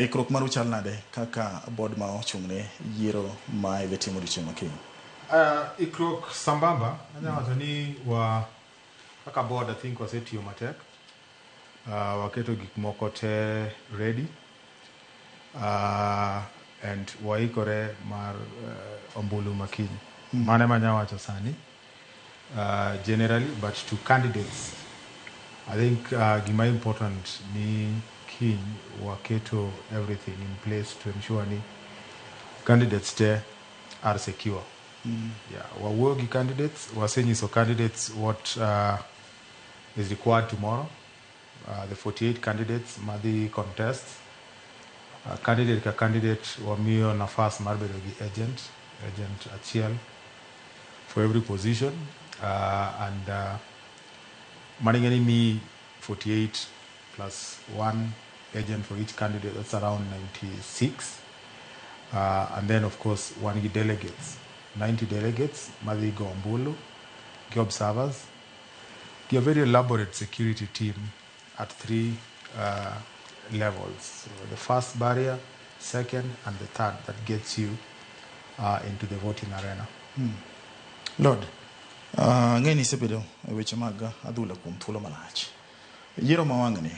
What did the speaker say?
Ikruok maru chal nade kaka board ma ochung'ne yiero ma idhi timo odiochieng' makiny? Ikruok sambamba, anya wacho ni kaka board I think wasetiyo matek. Waketo gik moko te ready. And waikore mar ombulu makiny. Mane manya wacho sani. Generally, but to candidates, I think gima important ni kiny waketo everything in place to ensure ni candidates te are secure. Yeah, wawuoyo gi candidates, wasenyiso candidates what is required tomorrow. The 48 candidates madhi contest. Candidate ka candidate wamiyo nafas mar bedo gi agent achiel for every position. And maningeni me 48 plus one agent for each candidate, that's around 96. And then of course one delegates, 90 delegates, madhi go ombulu, gi observers, gi a very elaborate security team at 3 levels. So the first barrier, second, and the third that gets you into the voting arena. Lord, ng'eni isebedo e weche mag adhula kuom thuolo malach. Yiero ma wang'ni